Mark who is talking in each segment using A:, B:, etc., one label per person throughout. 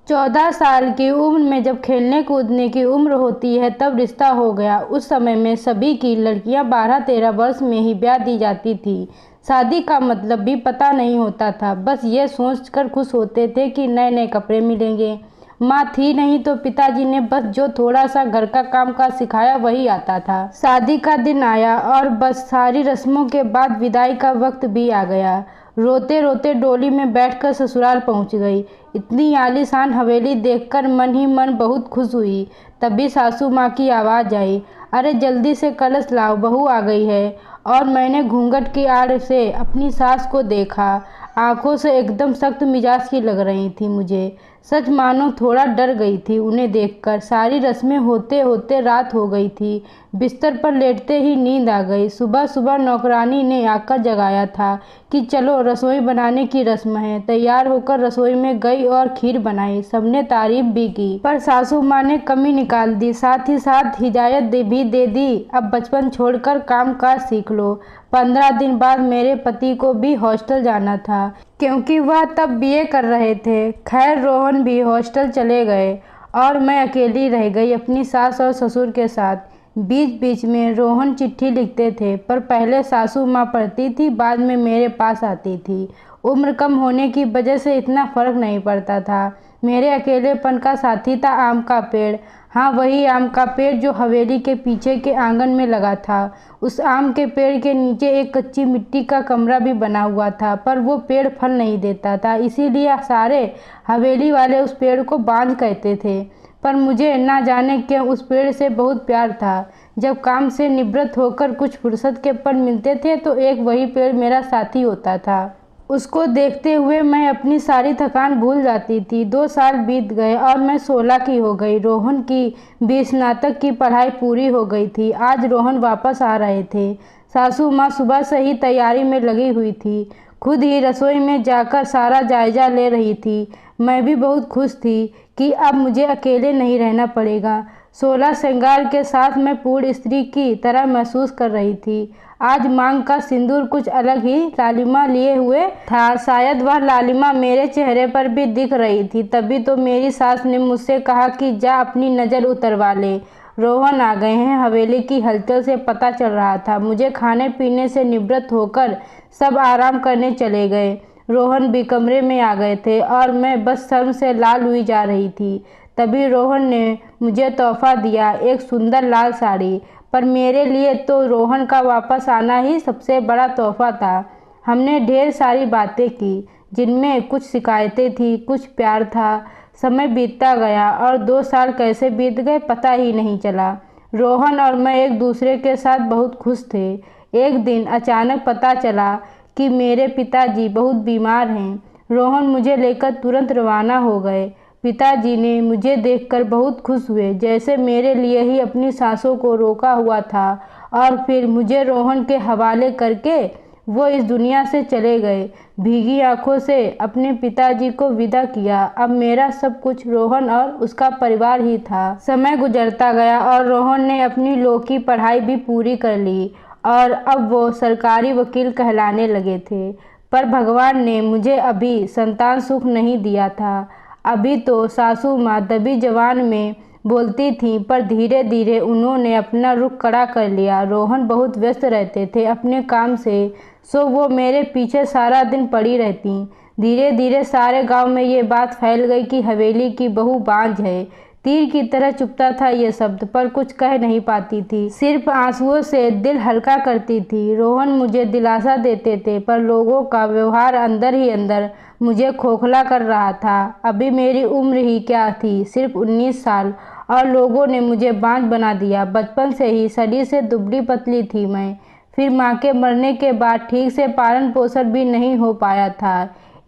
A: 14 साल की उम्र में जब खेलने कूदने की उम्र होती है तब रिश्ता हो गया। उस समय में सभी की लड़कियां 12-13 वर्ष में ही ब्याह दी जाती थी। शादी का मतलब भी पता नहीं होता था, बस ये सोचकर खुश होते थे कि नए नए कपड़े मिलेंगे। माँ थी नहीं तो पिताजी ने बस जो थोड़ा सा घर का काम काज सिखाया वही आता था। शादी का दिन आया और बस सारी रस्मों के बाद विदाई का वक्त भी आ गया। रोते रोते डोली में बैठकर ससुराल पहुंच गई। इतनी आलीशान हवेली देखकर मन ही मन बहुत खुश हुई। तभी सासू माँ की आवाज़ आई, अरे जल्दी से कलश लाओ, बहू आ गई है। और मैंने घूंघट की आड़ से अपनी सास को देखा। आंखों से एकदम सख्त मिजाज की लग रही थी मुझे। सच मानो थोड़ा डर गई थी उन्हें देखकर। सारी रस्में होते होते रात हो गई थी। बिस्तर पर लेटते ही नींद आ गई। सुबह सुबह नौकरानी ने आकर जगाया था कि चलो रसोई बनाने की रस्म है। तैयार होकर रसोई में गई और खीर बनाई। सबने तारीफ भी की, पर सासू माँ ने कमी निकाल दी, साथ ही साथ हिदायत भी दे दी, अब बचपन छोड़कर काम काज सीख लो। 15 दिन बाद मेरे पति को भी हॉस्टल जाना था, क्योंकि वह तब बीए कर रहे थे। खैर रोहन भी हॉस्टल चले गए और मैं अकेली रह गई अपनी सास और ससुर के साथ। बीच बीच में रोहन चिट्ठी लिखते थे, पर पहले सासू माँ पढ़ती थी, बाद में मेरे पास आती थी। उम्र कम होने की वजह से इतना फर्क नहीं पड़ता था। मेरे अकेलेपन का साथी था आम का पेड़। हाँ, वही आम का पेड़ जो हवेली के पीछे के आंगन में लगा था। उस आम के पेड़ के नीचे एक कच्ची मिट्टी का कमरा भी बना हुआ था, पर वो पेड़ फल नहीं देता था, इसीलिए सारे हवेली वाले उस पेड़ को बांझ कहते थे। पर मुझे ना जाने क्यों उस पेड़ से बहुत प्यार था। जब काम से निवृत्त होकर कुछ फुर्सत के पल मिलते थे तो एक वही पेड़ मेरा साथी होता था। उसको देखते हुए मैं अपनी सारी थकान भूल जाती थी। 2 साल बीत गए और मैं 16 की हो गई। रोहन की भी स्नातक की पढ़ाई पूरी हो गई थी। आज रोहन वापस आ रहे थे। सासू माँ सुबह से ही तैयारी में लगी हुई थी। खुद ही रसोई में जाकर सारा जायजा ले रही थी। मैं भी बहुत खुश थी कि अब मुझे अकेले नहीं रहना पड़ेगा। 16 श्रृंगार के साथ मैं पूर्ण स्त्री की तरह महसूस कर रही थी। आज मांग का सिंदूर कुछ अलग ही लालिमा लिए हुए था। शायद वह लालिमा मेरे चेहरे पर भी दिख रही थी। तभी तो मेरी सास ने मुझसे कहा कि जा अपनी नज़र उतरवा ले, रोहन आ गए हैं। हवेली की हलचल से पता चल रहा था। मुझे खाने पीने से निवृत्त होकर सब आराम करने चले गए। रोहन भी कमरे में आ गए थे और मैं बस शर्म से लाल हुई जा रही थी। तभी रोहन ने मुझे तोहफा दिया, एक सुंदर लाल साड़ी। पर मेरे लिए तो रोहन का वापस आना ही सबसे बड़ा तोहफा था। हमने ढेर सारी बातें की, जिनमें कुछ शिकायतें थी, कुछ प्यार था। समय बीतता गया और 2 साल कैसे बीत गए पता ही नहीं चला। रोहन और मैं एक दूसरे के साथ बहुत खुश थे। एक दिन अचानक पता चला कि मेरे पिताजी बहुत बीमार हैं। रोहन मुझे लेकर तुरंत रवाना हो गए। पिताजी ने मुझे देखकर बहुत खुश हुए, जैसे मेरे लिए ही अपनी सांसों को रोका हुआ था। और फिर मुझे रोहन के हवाले करके वो इस दुनिया से चले गए। भीगी आंखों से अपने पिताजी को विदा किया। अब मेरा सब कुछ रोहन और उसका परिवार ही था। समय गुजरता गया और रोहन ने अपनी लॉ की पढ़ाई भी पूरी कर ली और अब वो सरकारी वकील कहलाने लगे थे। पर भगवान ने मुझे अभी संतान सुख नहीं दिया था। अभी तो सासू माँ दबी जवान में बोलती थीं, पर धीरे धीरे उन्होंने अपना रुख कड़ा कर लिया। रोहन बहुत व्यस्त रहते थे अपने काम से, सो वो मेरे पीछे सारा दिन पड़ी रहती। धीरे धीरे सारे गांव में ये बात फैल गई कि हवेली की बहू बांझ है। तीर की तरह चुभता था ये शब्द, पर कुछ कह नहीं पाती थी, सिर्फ आंसुओं से दिल हल्का करती थी। रोहन मुझे दिलासा देते थे, पर लोगों का व्यवहार अंदर ही अंदर मुझे खोखला कर रहा था। अभी मेरी उम्र ही क्या थी, सिर्फ 19 साल, और लोगों ने मुझे बांझ बना दिया। बचपन से ही शरीर से दुबली पतली थी मैं। फिर माँ के मरने के बाद ठीक से पालन पोषण भी नहीं हो पाया था।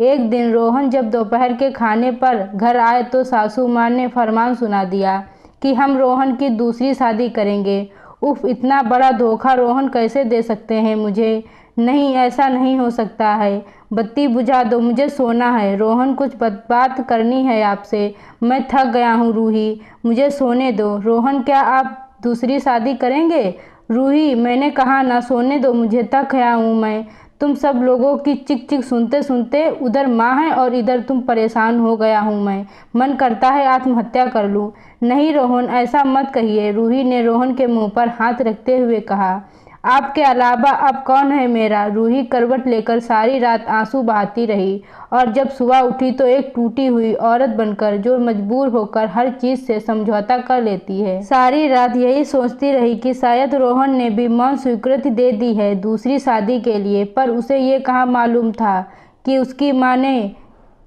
A: एक दिन रोहन जब दोपहर के खाने पर घर आए तो सासू माँ ने फरमान सुना दिया कि हम रोहन की दूसरी शादी करेंगे। उफ, इतना बड़ा धोखा रोहन कैसे दे सकते हैं मुझे? नहीं, ऐसा नहीं हो सकता है। बत्ती बुझा दो, मुझे सोना है। रोहन, कुछ बात करनी है आपसे। मैं थक गया हूँ रूही, मुझे सोने दो। रोहन, क्या आप दूसरी शादी करेंगे? रूही, मैंने कहा ना, सोने दो मुझे, थक गया हूँ मैं। तुम सब लोगों की चिक चिक सुनते सुनते उधर माँ है और इधर तुम परेशान हो गया हूँ मैं। मन करता है आत्महत्या कर लूँ। नहीं रोहन, ऐसा मत कहिए, रूही ने रोहन के मुंह पर हाथ रखते हुए कहा। आपके अलावा अब कौन है मेरा। रूही करवट लेकर सारी रात आंसू बहाती रही और जब सुबह उठी तो एक टूटी हुई औरत बनकर, जो मजबूर होकर हर चीज से समझौता कर लेती है। सारी रात यही सोचती रही कि शायद रोहन ने भी मौन स्वीकृति दे दी है दूसरी शादी के लिए, पर उसे ये कहाँ मालूम था कि उसकी माँ ने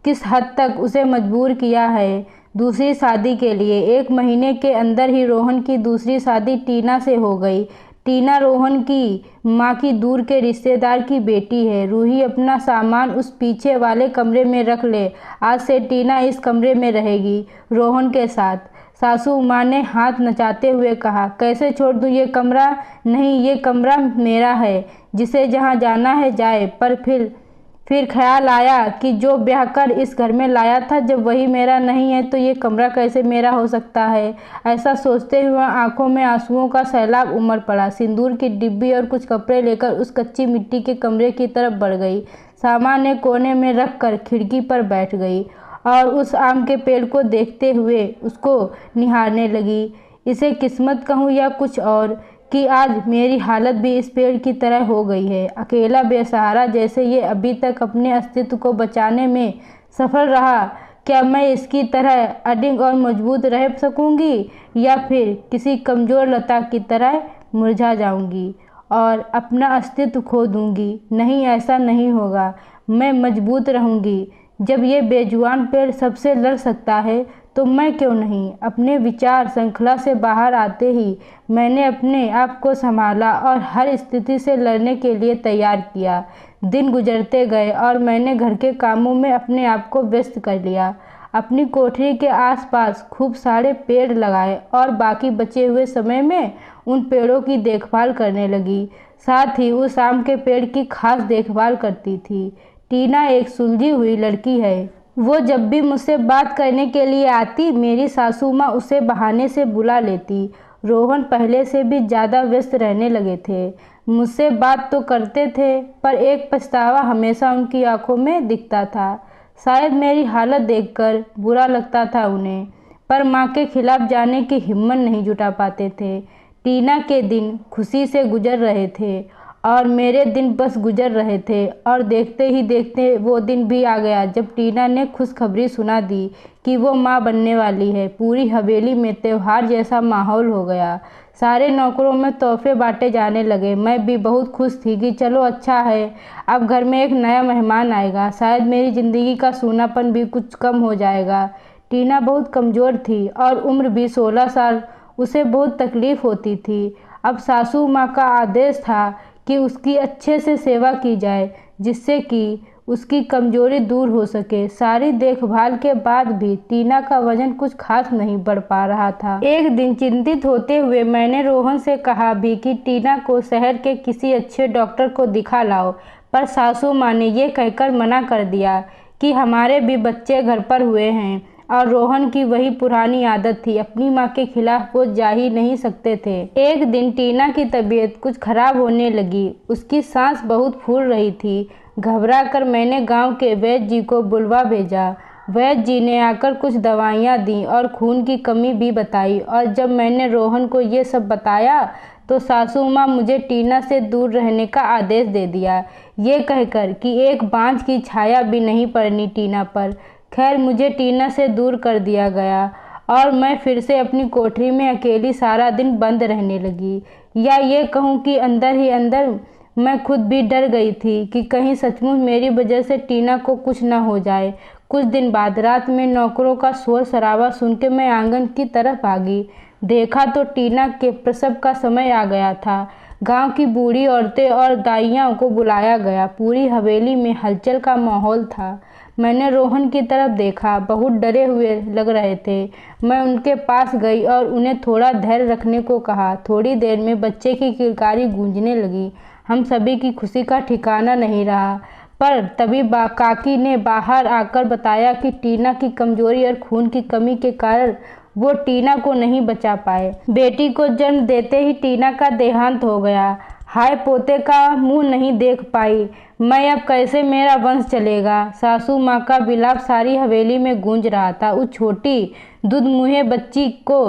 A: किस हद तक उसे मजबूर किया है दूसरी शादी के लिए। 1 महीने के अंदर ही रोहन की दूसरी शादी टीना से हो गई। टीना रोहन की माँ की दूर के रिश्तेदार की बेटी है। रूही, अपना सामान उस पीछे वाले कमरे में रख ले। आज से टीना इस कमरे में रहेगी रोहन के साथ। सासू माँ ने हाथ नचाते हुए कहा। कैसे छोड़ दूँ ये कमरा। नहीं, ये कमरा मेरा है, जिसे जहाँ जाना है जाए। पर फिर ख्याल आया कि जो ब्याह कर इस घर में लाया था, जब वही मेरा नहीं है तो ये कमरा कैसे मेरा हो सकता है। ऐसा सोचते हुए आंखों में आंसुओं का सैलाब उमड़ पड़ा। सिंदूर की डिब्बी और कुछ कपड़े लेकर उस कच्ची मिट्टी के कमरे की तरफ बढ़ गई। सामान एक कोने में रख कर खिड़की पर बैठ गई और उस आम के पेड़ को देखते हुए उसको निहारने लगी। इसे किस्मत कहूँ या कुछ और, कि आज मेरी हालत भी इस पेड़ की तरह हो गई है। अकेला बेसहारा जैसे ये अभी तक अपने अस्तित्व को बचाने में सफल रहा, क्या मैं इसकी तरह अडिग और मजबूत रह सकूंगी, या फिर किसी कमज़ोर लता की तरह मुरझा जाऊंगी और अपना अस्तित्व खो दूंगी। नहीं, ऐसा नहीं होगा। मैं मजबूत रहूंगी। जब ये बेजुबान पेड़ सबसे लड़ सकता है तो मैं क्यों नहीं। अपने विचार श्रृंखला से बाहर आते ही मैंने अपने आप को संभाला और हर स्थिति से लड़ने के लिए तैयार किया। दिन गुजरते गए और मैंने घर के कामों में अपने आप को व्यस्त कर लिया। अपनी कोठरी के आसपास खूब सारे पेड़ लगाए और बाकी बचे हुए समय में उन पेड़ों की देखभाल करने लगी। साथ ही उस आम के पेड़ की खास देखभाल करती थी। टीना एक सुलझी हुई लड़की है। वो जब भी मुझसे बात करने के लिए आती, मेरी सासू माँ उसे बहाने से बुला लेती। रोहन पहले से भी ज़्यादा व्यस्त रहने लगे थे। मुझसे बात तो करते थे, पर एक पछतावा हमेशा उनकी आंखों में दिखता था। शायद मेरी हालत देखकर बुरा लगता था उन्हें, पर माँ के खिलाफ जाने की हिम्मत नहीं जुटा पाते थे। टीना के दिन खुशी से गुजर रहे थे और मेरे दिन बस गुजर रहे थे, और देखते ही देखते वो दिन भी आ गया जब टीना ने खुशखबरी सुना दी कि वो माँ बनने वाली है। पूरी हवेली में त्योहार जैसा माहौल हो गया। सारे नौकरों में तोहफे बांटे जाने लगे। मैं भी बहुत खुश थी कि चलो अच्छा है, अब घर में एक नया मेहमान आएगा, शायद मेरी ज़िंदगी का सूनापन भी कुछ कम हो जाएगा। टीना बहुत कमज़ोर थी और उम्र भी 16 साल। उसे बहुत तकलीफ़ होती थी। अब सासू माँ का आदेश था कि उसकी अच्छे से सेवा की जाए, जिससे कि उसकी कमजोरी दूर हो सके। सारी देखभाल के बाद भी टीना का वजन कुछ खास नहीं बढ़ पा रहा था। एक दिन चिंतित होते हुए मैंने रोहन से कहा भी कि टीना को शहर के किसी अच्छे डॉक्टर को दिखा लाओ, पर सासू माँ ने ये कहकर मना कर दिया कि हमारे भी बच्चे घर पर हुए हैं और रोहन की वही पुरानी आदत थी, अपनी माँ के खिलाफ वो जा ही नहीं सकते थे। एक दिन टीना की तबीयत कुछ खराब होने लगी। उसकी सांस बहुत फूल रही थी। घबरा कर मैंने गांव के वैद्य जी को बुलवा भेजा। वैद्य जी ने आकर कुछ दवाइयाँ दी और खून की कमी भी बताई, और जब मैंने रोहन को ये सब बताया तो सासू माँ मुझे टीना से दूर रहने का आदेश दे दिया, ये कहकर कि एक बांझ की छाया भी नहीं पड़नी टीना पर। खैर, मुझे टीना से दूर कर दिया गया और मैं फिर से अपनी कोठरी में अकेली सारा दिन बंद रहने लगी। या ये कहूँ कि अंदर ही अंदर मैं खुद भी डर गई थी कि कहीं सचमुच मेरी वजह से टीना को कुछ न हो जाए। कुछ दिन बाद रात में नौकरों का शोर शराबा सुन के मैं आंगन की तरफ भागी। देखा तो टीना के प्रसव का समय आ गया था। गांव की बूढ़ी औरतें और दाइयों को बुलाया गया। पूरी हवेली में हलचल का माहौल था। मैंने रोहन की तरफ देखा, बहुत डरे हुए लग रहे थे। मैं उनके पास गई और उन्हें थोड़ा धैर्य रखने को कहा। थोड़ी देर में बच्चे की किलकारी गूंजने लगी। हम सभी की खुशी का ठिकाना नहीं रहा। पर तभी काकी ने बाहर आकर बताया कि टीना की कमजोरी और खून की कमी के कारण वो टीना को नहीं बचा पाए। बेटी को जन्म देते ही टीना का देहांत हो गया। हाय, पोते का मुंह नहीं देख पाई। मैं अब कैसे मेरा वंश चलेगा। सासू माँ का विलाप सारी हवेली में गूंज रहा था। उस छोटी दूधमुहे बच्ची को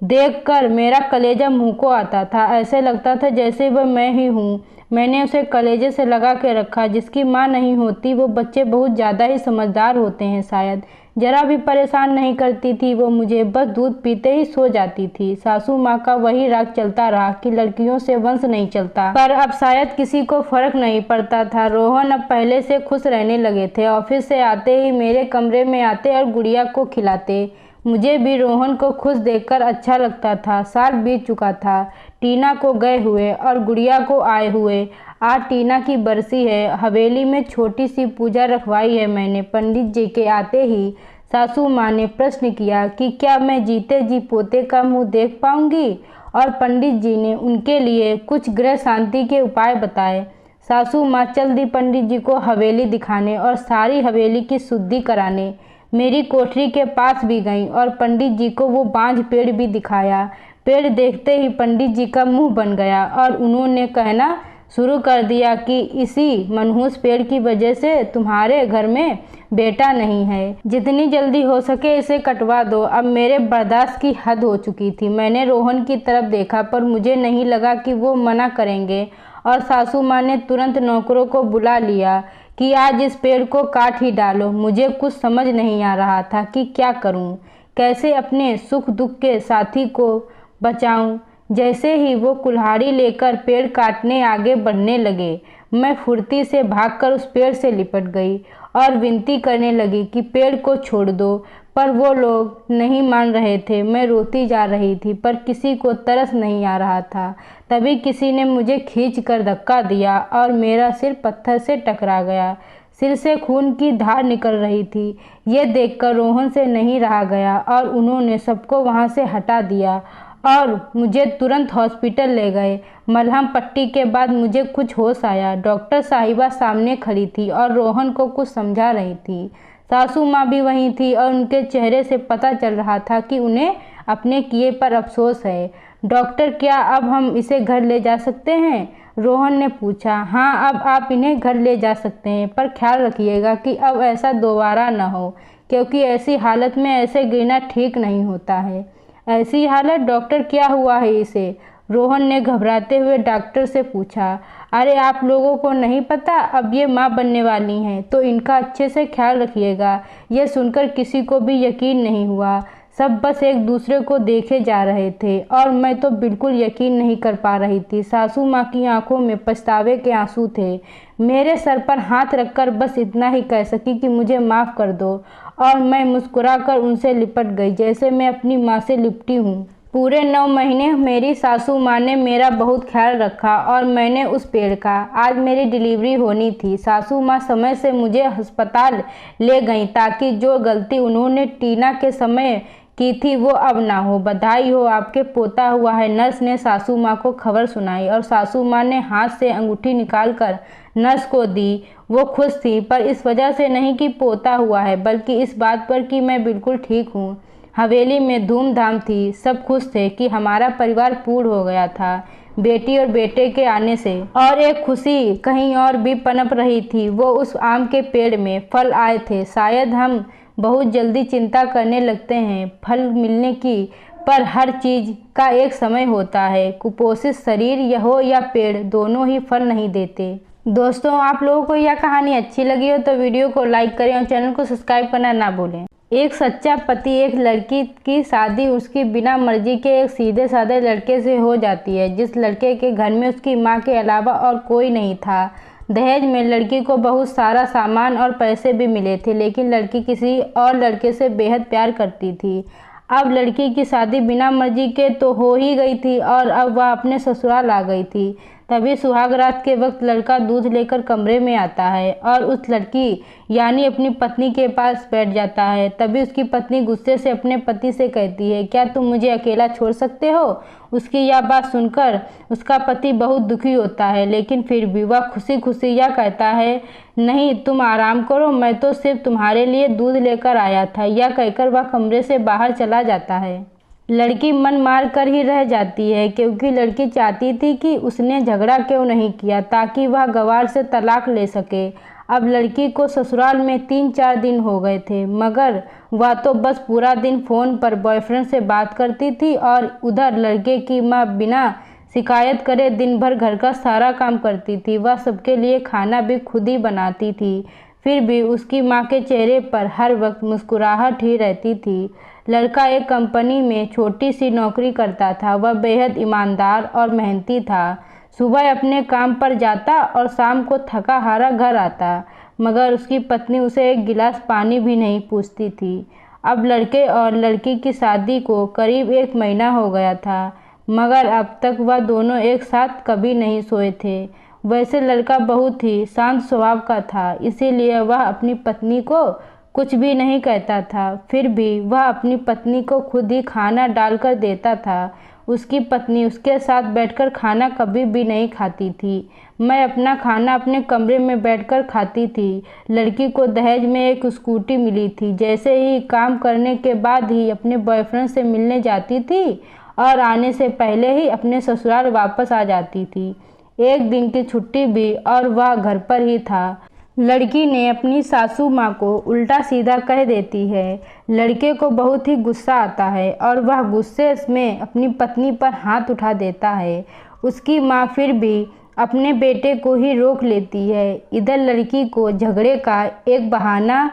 A: देखकर मेरा कलेजा मुंह को आता था। ऐसे लगता था जैसे वह मैं ही हूँ। मैंने उसे कलेजे से लगा के रखा। जिसकी माँ नहीं होती वो बच्चे बहुत ज़्यादा ही समझदार होते हैं शायद। जरा भी परेशान नहीं करती थी वो मुझे, बस दूध पीते ही सो जाती थी। सासू माँ का वही राग चलता रहा कि लड़कियों से वंश नहीं चलता, पर अब शायद किसी को फर्क नहीं पड़ता था। रोहन अब पहले से खुश रहने लगे थे। ऑफिस से आते ही मेरे कमरे में आते और गुड़िया को खिलाते। मुझे भी रोहन को खुश देखकर अच्छा लगता था। साल बीत चुका था टीना को गए हुए और गुड़िया को आए हुए। आज टीना की बरसी है। हवेली में छोटी सी पूजा रखवाई है मैंने। पंडित जी के आते ही सासू माँ ने प्रश्न किया कि क्या मैं जीते जी पोते का मुंह देख पाऊंगी, और पंडित जी ने उनके लिए कुछ गृह शांति के उपाय बताए। सासू माँ चल दी पंडित जी को हवेली दिखाने और सारी हवेली की शुद्धि कराने। मेरी कोठरी के पास भी गईं और पंडित जी को वो बांझ पेड़ भी दिखाया। पेड़ देखते ही पंडित जी का मुंह बन गया और उन्होंने कहना शुरू कर दिया कि इसी मनहूस पेड़ की वजह से तुम्हारे घर में बेटा नहीं है। जितनी जल्दी हो सके इसे कटवा दो। अब मेरे बर्दाश्त की हद हो चुकी थी। मैंने रोहन की तरफ देखा पर मुझे नहीं लगा कि वो मना करेंगे, और सासू माँ ने तुरंत नौकरों को बुला लिया कि आज इस पेड़ को काट ही डालो। मुझे कुछ समझ नहीं आ रहा था कि क्या करूं, कैसे अपने सुख दुख के साथी को बचाऊं। जैसे ही वो कुल्हाड़ी लेकर पेड़ काटने आगे बढ़ने लगे, मैं फुर्ती से भागकर उस पेड़ से लिपट गई और विनती करने लगी कि पेड़ को छोड़ दो, पर वो लोग नहीं मान रहे थे। मैं रोती जा रही थी पर किसी को तरस नहीं आ रहा था। तभी किसी ने मुझे खींच कर धक्का दिया और मेरा सिर पत्थर से टकरा गया। सिर से खून की धार निकल रही थी। ये देखकर रोहन से नहीं रहा गया और उन्होंने सबको वहाँ से हटा दिया और मुझे तुरंत हॉस्पिटल ले गए। मलहम पट्टी के बाद मुझे कुछ होश आया। डॉक्टर साहिबा सामने खड़ी थी और रोहन को कुछ समझा रही थी। सासू माँ भी वहीं थी और उनके चेहरे से पता चल रहा था कि उन्हें अपने किए पर अफसोस है। डॉक्टर, क्या अब हम इसे घर ले जा सकते हैं? रोहन ने पूछा। हाँ, अब आप इन्हें घर ले जा सकते हैं, पर ख्याल रखिएगा कि अब ऐसा दोबारा न हो, क्योंकि ऐसी हालत में ऐसे गिरना ठीक नहीं होता है। ऐसी हालत? डॉक्टर, क्या हुआ है इसे? रोहन ने घबराते हुए डॉक्टर से पूछा। अरे, आप लोगों को नहीं पता, अब ये माँ बनने वाली हैं, तो इनका अच्छे से ख्याल रखिएगा। यह सुनकर किसी को भी यकीन नहीं हुआ। सब बस एक दूसरे को देखे जा रहे थे और मैं तो बिल्कुल यकीन नहीं कर पा रही थी। सासू माँ की आंखों में पछतावे के आंसू थे। मेरे सर पर हाथ रखकर बस इतना ही कह सकी कि मुझे माफ़ कर दो, और मैं मुस्कुराकर उनसे लिपट गई जैसे मैं अपनी माँ से लिपटी हूँ। पूरे 9 महीने मेरी सासू माँ ने मेरा बहुत ख्याल रखा और मैंने उस पेड़ का। आज मेरी डिलीवरी होनी थी। सासू माँ समय से मुझे अस्पताल ले गईं ताकि जो गलती उन्होंने टीना के समय की थी वो अब ना हो। बधाई हो, आपके पोता हुआ है। नर्स ने सासू माँ को खबर सुनाई और सासू माँ ने हाथ से अंगूठी निकालकर नर्स को दी। वो खुश थी, पर इस वजह से नहीं कि पोता हुआ है, बल्कि इस बात पर कि मैं बिल्कुल ठीक हूँ। हवेली में धूमधाम थी। सब खुश थे कि हमारा परिवार पूर्ण हो गया था बेटी और बेटे के आने से। और एक खुशी कहीं और भी पनप रही थी। वो उस आम के पेड़ में फल आए थे। शायद हम बहुत जल्दी चिंता करने लगते हैं फल मिलने की, पर हर चीज़ का एक समय होता है। कुपोषित शरीर यह हो या पेड़, दोनों ही फल नहीं देते। दोस्तों, आप लोगों को यह कहानी अच्छी लगी हो तो वीडियो को लाइक करें और चैनल को सब्सक्राइब करना ना भूलें। एक सच्चा पति एक लड़की की शादी उसकी बिना मर्जी के एक सीधे साधे लड़के से हो जाती है, जिस लड़के के घर में उसकी माँ के अलावा और कोई नहीं था। दहेज में लड़की को बहुत सारा सामान और पैसे भी मिले थे, लेकिन लड़की किसी और लड़के से बेहद प्यार करती थी। अब लड़की की शादी बिना मर्जी के तो हो ही गई थी और अब वह अपने ससुराल आ गई थी। तभी सुहाग रात के वक्त लड़का दूध लेकर कमरे में आता है और उस लड़की यानी अपनी पत्नी के पास बैठ जाता है। तभी उसकी पत्नी गुस्से से अपने पति से कहती है, क्या तुम मुझे अकेला छोड़ सकते हो? उसकी यह बात सुनकर उसका पति बहुत दुखी होता है, लेकिन फिर भी वह खुशी खुशी यह कहता है, नहीं, तुम आराम करो, मैं तो सिर्फ तुम्हारे लिए दूध लेकर आया था। यह कहकर वह कमरे से बाहर चला जाता है। लड़की मन मार कर ही रह जाती है, क्योंकि लड़की चाहती थी कि उसने झगड़ा क्यों नहीं किया ताकि वह गवार से तलाक ले सके। अब लड़की को ससुराल में 3-4 दिन हो गए थे, मगर वह तो बस पूरा दिन फ़ोन पर बॉयफ्रेंड से बात करती थी और उधर लड़के की माँ बिना शिकायत करे दिन भर घर का सारा काम करती थी। वह सबके लिए खाना भी खुद ही बनाती थी, फिर भी उसकी माँ के चेहरे पर हर वक्त मुस्कुराहट ही रहती थी। लड़का एक कंपनी में छोटी सी नौकरी करता था। वह बेहद ईमानदार और मेहनती था। सुबह अपने काम पर जाता और शाम को थका हारा घर आता, मगर उसकी पत्नी उसे एक गिलास पानी भी नहीं पूछती थी। अब लड़के और लड़की की शादी को करीब 1 महीना हो गया था, मगर अब तक वह दोनों एक साथ कभी नहीं सोए थे। वैसे लड़का बहुत ही शांत स्वभाव का था, इसीलिए वह अपनी पत्नी को कुछ भी नहीं कहता था। फिर भी वह अपनी पत्नी को खुद ही खाना डालकर देता था। उसकी पत्नी उसके साथ बैठकर खाना कभी भी नहीं खाती थी। मैं अपना खाना अपने कमरे में बैठकर खाती थी। लड़की को दहेज में एक स्कूटी मिली थी। जैसे ही काम करने के बाद ही अपने बॉयफ्रेंड से मिलने जाती थी और आने से पहले ही अपने ससुराल वापस आ जाती थी। एक दिन की छुट्टी भी और वह घर पर ही था। लड़की ने अपनी सासू माँ को उल्टा सीधा कह देती है। लड़के को बहुत ही गुस्सा आता है और वह गुस्से में अपनी पत्नी पर हाथ उठा देता है। उसकी माँ फिर भी अपने बेटे को ही रोक लेती है। इधर लड़की को झगड़े का एक बहाना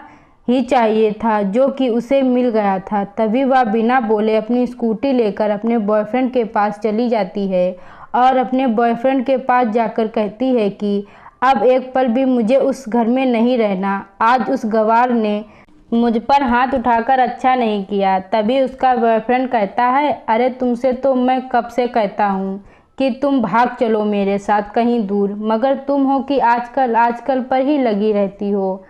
A: ही चाहिए था, जो कि उसे मिल गया था। तभी वह बिना बोले अपनी स्कूटी लेकर अपने बॉयफ्रेंड के पास चली जाती है और अपने बॉयफ्रेंड के पास जाकर कहती है कि अब एक पल भी मुझे उस घर में नहीं रहना। आज उस गवार ने मुझ पर हाथ उठाकर अच्छा नहीं किया। तभी उसका बॉयफ्रेंड कहता है, अरे तुमसे तो मैं कब से कहता हूँ कि तुम भाग चलो मेरे साथ कहीं दूर, मगर तुम हो कि आजकल पर ही लगी रहती हो।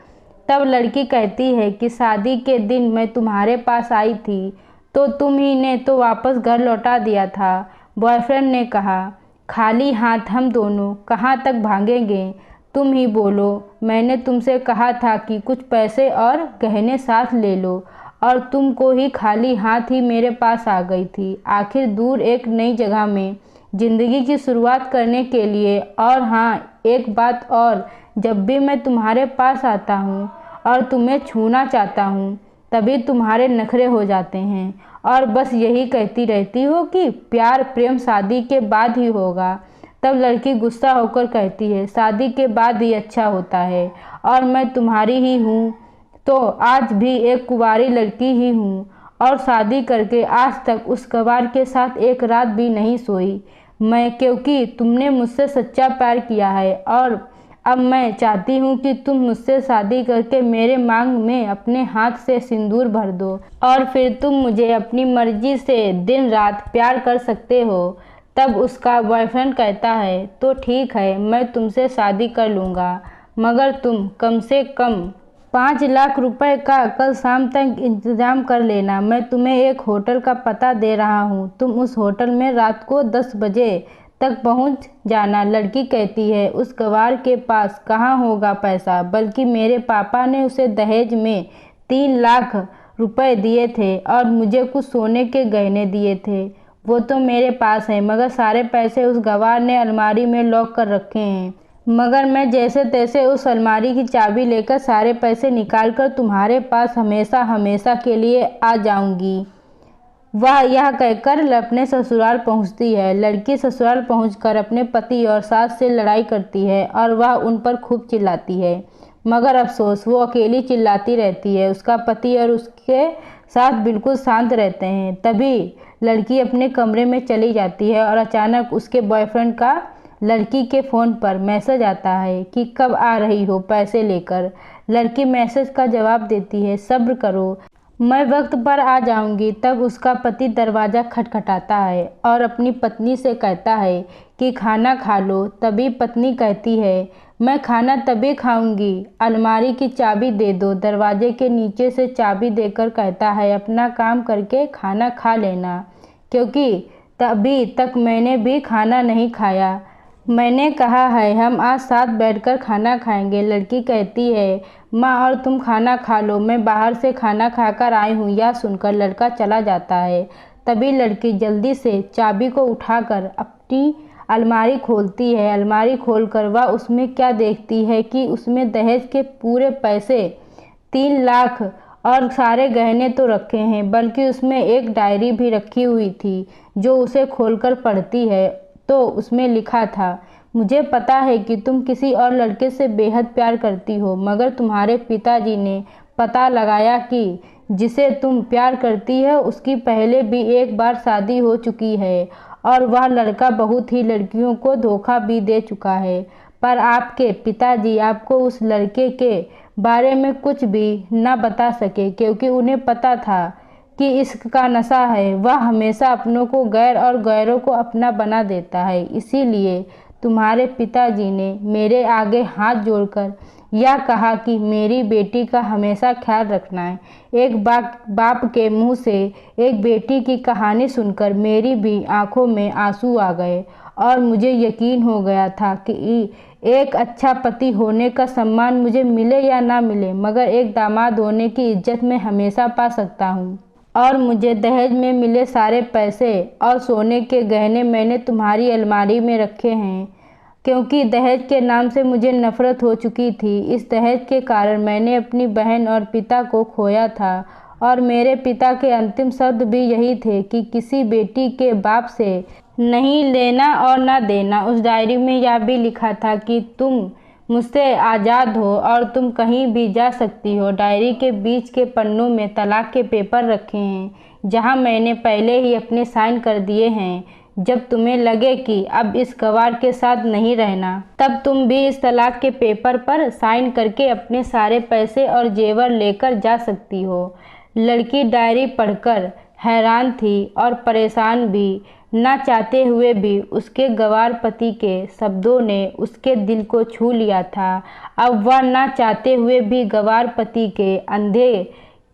A: तब लड़की कहती है कि शादी के दिन मैं तुम्हारे पास आई थी तो तुम ही ने तो वापस घर लौटा दिया था। बॉयफ्रेंड ने कहा, खाली हाथ हम दोनों कहाँ तक भागेंगे, तुम ही बोलो। मैंने तुमसे कहा था कि कुछ पैसे और गहने साथ ले लो और तुमको ही खाली हाथ ही मेरे पास आ गई थी। आखिर दूर एक नई जगह में ज़िंदगी की शुरुआत करने के लिए। और हाँ, एक बात और, जब भी मैं तुम्हारे पास आता हूँ और तुम्हें छूना चाहता हूँ तभी तुम्हारे नखरे हो जाते हैं और बस यही कहती रहती हो कि प्यार प्रेम शादी के बाद ही होगा। तब लड़की गुस्सा होकर कहती है, शादी के बाद ही अच्छा होता है और मैं तुम्हारी ही हूँ तो आज भी एक कुंवारी लड़की ही हूँ और शादी करके आज तक उस गवार के साथ एक रात भी नहीं सोई मैं, क्योंकि तुमने मुझसे सच्चा प्यार किया है और अब मैं चाहती हूँ कि तुम मुझसे शादी करके मेरे मांग में अपने हाथ से सिंदूर भर दो और फिर तुम मुझे अपनी मर्जी से दिन रात प्यार कर सकते हो। तब उसका बॉयफ्रेंड कहता है, तो ठीक है, मैं तुमसे शादी कर लूँगा, मगर तुम कम से कम 5 लाख रुपए का कल शाम तक इंतज़ाम कर लेना। मैं तुम्हें एक होटल का पता दे रहा हूँ, तुम उस होटल में रात को 10 बजे तक पहुँच जाना। लड़की कहती है, उस गवार के पास कहाँ होगा पैसा, बल्कि मेरे पापा ने उसे दहेज में 3 लाख रुपए दिए थे और मुझे कुछ सोने के गहने दिए थे। वो तो मेरे पास है, मगर सारे पैसे उस गवार ने अलमारी में लॉक कर रखे हैं। मगर मैं जैसे तैसे उस अलमारी की चाबी लेकर सारे पैसे निकाल कर तुम्हारे पास हमेशा हमेशा के लिए आ जाऊंगी। वह यह कहकर अपने ससुराल पहुंचती है। लड़की ससुराल पहुंचकर अपने पति और सास से लड़ाई करती है और वह उन पर खूब चिल्लाती है, मगर अफसोस वो अकेली चिल्लाती रहती है। उसका पति और उसके साथ बिल्कुल शांत रहते हैं। तभी लड़की अपने कमरे में चली जाती है और अचानक उसके बॉयफ्रेंड का लड़की के फ़ोन पर मैसेज आता है कि कब आ रही हो पैसे लेकर। लड़की मैसेज का जवाब देती है, सब्र करो, मैं वक्त पर आ जाऊंगी। तब उसका पति दरवाज़ा खटखटाता है और अपनी पत्नी से कहता है कि खाना खा लो। तभी पत्नी कहती है, मैं खाना तभी खाऊंगी, अलमारी की चाबी दे दो। दरवाजे के नीचे से चाबी देकर कहता है, अपना काम करके खाना खा लेना, क्योंकि तभी तक मैंने भी खाना नहीं खाया। मैंने कहा है हम आज साथ बैठकर खाना खाएंगे। लड़की कहती है, माँ और तुम खाना खा लो, मैं बाहर से खाना खाकर आई हूँ। यह सुनकर लड़का चला जाता है। तभी लड़की जल्दी से चाबी को उठाकर अपनी अलमारी खोलती है। अलमारी खोलकर वह उसमें क्या देखती है कि उसमें दहेज के पूरे पैसे 3 लाख और सारे गहने तो रखे हैं, बल्कि उसमें एक डायरी भी रखी हुई थी। जो उसे खोलकर पढ़ती है तो उसमें लिखा था, मुझे पता है कि तुम किसी और लड़के से बेहद प्यार करती हो, मगर तुम्हारे पिताजी ने पता लगाया कि जिसे तुम प्यार करती है उसकी पहले भी एक बार शादी हो चुकी है और वह लड़का बहुत ही लड़कियों को धोखा भी दे चुका है। पर आपके पिताजी आपको उस लड़के के बारे में कुछ भी न बता सके, क्योंकि उन्हें पता था कि इश्क का नशा है, वह हमेशा अपनों को गैर और गैरों को अपना बना देता है। इसीलिए तुम्हारे पिताजी ने मेरे आगे हाथ जोड़कर यह कहा कि मेरी बेटी का हमेशा ख्याल रखना है। एक बाप के मुंह से एक बेटी की कहानी सुनकर मेरी भी आंखों में आंसू आ गए और मुझे यकीन हो गया था कि एक अच्छा पति होने का सम्मान मुझे मिले या ना मिले, मगर एक दामाद होने की इज्जत मैं हमेशा पा सकता हूँ। और मुझे दहेज में मिले सारे पैसे और सोने के गहने मैंने तुम्हारी अलमारी में रखे हैं, क्योंकि दहेज के नाम से मुझे नफरत हो चुकी थी। इस दहेज के कारण मैंने अपनी बहन और पिता को खोया था और मेरे पिता के अंतिम शब्द भी यही थे कि किसी बेटी के बाप से नहीं लेना और ना देना। उस डायरी में यह भी लिखा था कि तुम मुझसे आज़ाद हो और तुम कहीं भी जा सकती हो। डायरी के बीच के पन्नों में तलाक के पेपर रखे हैं, जहां मैंने पहले ही अपने साइन कर दिए हैं। जब तुम्हें लगे कि अब इस गवार के साथ नहीं रहना, तब तुम भी इस तलाक के पेपर पर साइन करके अपने सारे पैसे और जेवर लेकर जा सकती हो। लड़की डायरी पढ़कर हैरान थी और परेशान भी। ना चाहते हुए भी उसके गवार पति के शब्दों ने उसके दिल को छू लिया था। अब वह ना चाहते हुए भी गवार पति के अंधे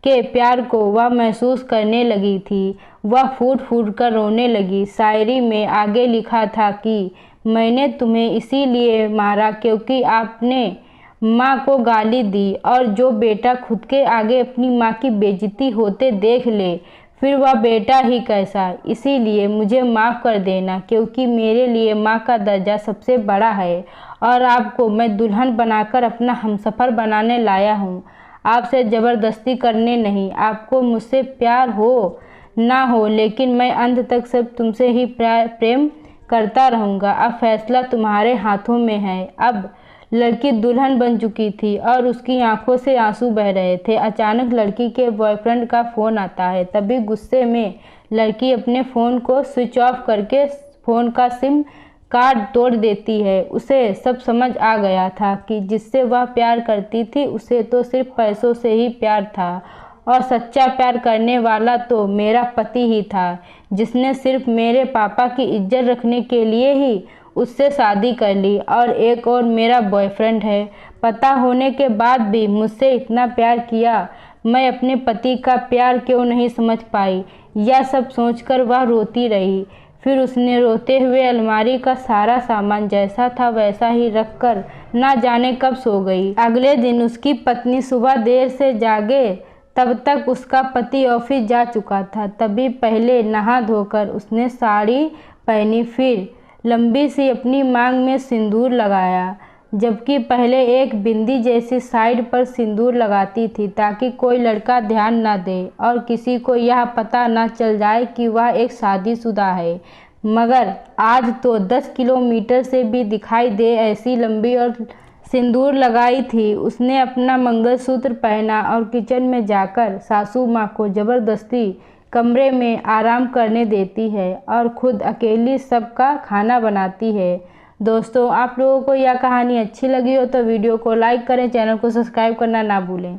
A: के प्यार को वह महसूस करने लगी थी। वह फूट फूट कर रोने लगी। शायरी में आगे लिखा था कि मैंने तुम्हें इसीलिए मारा क्योंकि आपने माँ को गाली दी, और जो बेटा खुद के आगे अपनी माँ की बेइज्जती होते देख ले, फिर वह बेटा ही कैसा। इसीलिए मुझे माफ़ कर देना, क्योंकि मेरे लिए माँ का दर्जा सबसे बड़ा है और आपको मैं दुल्हन बनाकर अपना हमसफ़र बनाने लाया हूँ। आपसे ज़बरदस्ती करने नहीं। आपको मुझसे प्यार हो ना हो, लेकिन मैं अंत तक सब तुमसे ही प्रेम करता रहूँगा। अब फैसला तुम्हारे हाथों में है। अब लड़की दुल्हन बन चुकी थी और उसकी आंखों से आंसू बह रहे थे। अचानक लड़की के बॉयफ्रेंड का फ़ोन आता है। तभी गुस्से में लड़की अपने फ़ोन को स्विच ऑफ करके फ़ोन का सिम कार्ड तोड़ देती है। उसे सब समझ आ गया था कि जिससे वह प्यार करती थी उसे तो सिर्फ पैसों से ही प्यार था, और सच्चा प्यार करने वाला तो मेरा पति ही था, जिसने सिर्फ मेरे पापा की इज्जत रखने के लिए ही उससे शादी कर ली। और एक और मेरा बॉयफ्रेंड है। पता होने के बाद भी मुझसे इतना प्यार किया। मैं अपने पति का प्यार क्यों नहीं समझ पाई। यह सब सोचकर वह रोती रही। फिर उसने रोते हुए अलमारी का सारा सामान जैसा था वैसा ही रखकर ना जाने कब सो गई। अगले दिन उसकी पत्नी सुबह देर से जागे, तब तक उसका पति ऑफिस जा चुका था। तभी पहले नहा धोकर उसने साड़ी पहनी, फिर लंबी सी अपनी मांग में सिंदूर लगाया, जबकि पहले एक बिंदी जैसी साइड पर सिंदूर लगाती थी ताकि कोई लड़का ध्यान न दे और किसी को यह पता न चल जाए कि वह एक शादीशुदा है। मगर आज तो 10 किलोमीटर से भी दिखाई दे ऐसी लंबी और सिंदूर लगाई थी। उसने अपना मंगलसूत्र पहना और किचन में जाकर सासू माँ को ज़बरदस्ती कमरे में आराम करने देती है और खुद अकेली सबका खाना बनाती है। दोस्तों, आप लोगों को यह कहानी अच्छी लगी हो तो वीडियो को लाइक करें, चैनल को सब्सक्राइब करना ना भूलें।